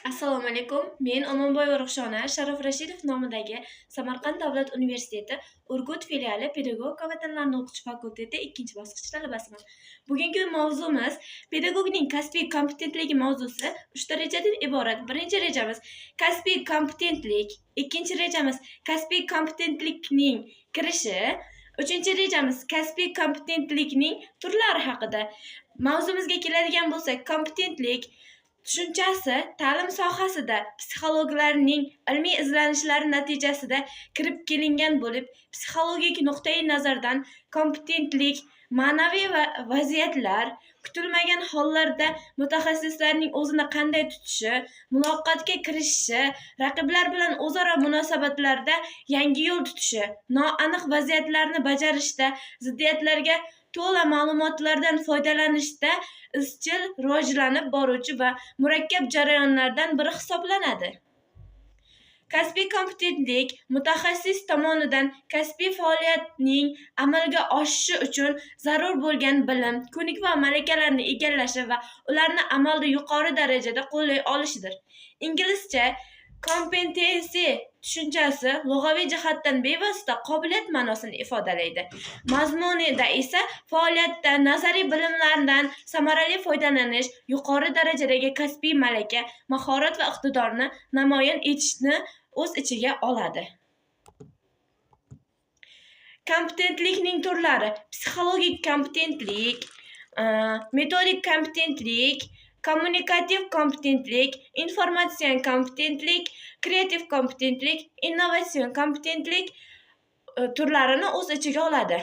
Assalomu alaykum. Men Omonboyeva Ruxshona Sharof Rashidov nomidagi Samarqand davlat universiteti Urgut filiali pedagogika va tillarni o'qitish fakulteti 2-bosqich talabasiman. Bugungi mavzumiz pedagogning kasbiy kompetentligi mavzusi 3 ta rejadan iborat. Birinchi rejamiz kasbiy kompetentlik, ikkinchi rejamiz kasbiy kompetentlikning kirishi, uchinchi rejamiz kasbiy kompetentlikning turlari haqida. Mavzumizga keladigan bo'lsak, kompetentlik tushunchasi ta'lim sohasida psixologlarning ilmiy izlanishlari natijasida kirib kelingan bo'lib, psixologik nuqtai nazardan kompetentlik ma'naviy vaziyatlar, kutilmagan hollarda mutaxassislarning o'zini qanday tutishi, muloqotga kirishishi, raqiblar bilan o'zaro munosabatlarda yangi yo'l tutishi, noaniq vaziyatlarni bajarishda, ziddiyatlarga to'la ma'lumotlardan foydalanishda izchil rivojlanib boruvchi va murakkab jarayonlardan biri hisoblanadi. Kasbiy kompetentlik mutaxassis tomonidan kasbiy faoliyatning amalga oshishi uchun zarur bo'lgan bilim, ko'nik va malakalarni egallashi va ularni amalda yuqori darajada qo'llay olishidir. Inglizcha competency tushunchasi lug'aviy jihatdan bevosita qobiliyat ma'nosini ifodalaydi. Mazmunida esa faoliyatda nazariy bilimlardan samarali foydalanish, yuqori darajadagi kasbiy malaka, mahorat va iqtidorni namoyon etishni o'z ichiga oladi. Kompetentlikning turlari: psixologik kompetentlik, metodik kompetentlik, kommunikativ kompetentlik, informatsion kompetentlik, kreativ kompetentlik, innovatsion kompetentlik turlarini o'z ichiga oladi.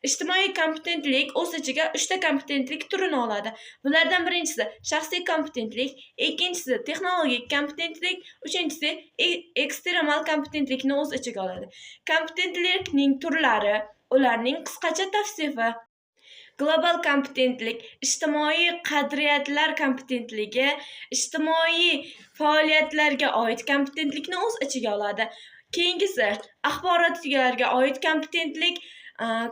Ijtimoiy kompetentlik o'z ichiga 3 ta kompetentlik turini oladi. Bulardan birinchisi shaxsiy kompetentlik, ikkinchisi texnologik kompetentlik, uchinchisi ekstremal kompetentlikni o'z ichiga oladi. Kompetentlikning turlari, ularning qisqacha tavsifi: global kompetentlik ijtimoiy qadriyatlar kompetentligi, ijtimoiy faoliyatlarga oid kompetentlikni o'z ichiga oladi. Keyingisi axborotlarga oid kompetentlik,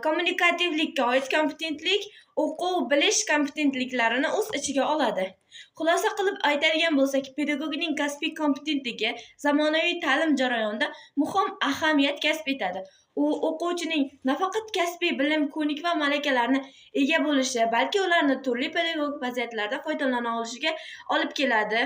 kommunikativlikka oid kompetentlik, o'quv bilish kompetentliklarini o'z ichiga oladi. Xulosa qilib aytadigan bo'lsak, pedagogning kasbiy kompetentligi zamonaviy ta'lim jarayonida muhim ahamiyat kasb etadi. U o'quvchining nafaqat kasbiy bilim, ko'nik va malakalarni ega bo'lishi, balki ularni turli pedagogik vaziyatlarda foydalana olishiga olib keladi.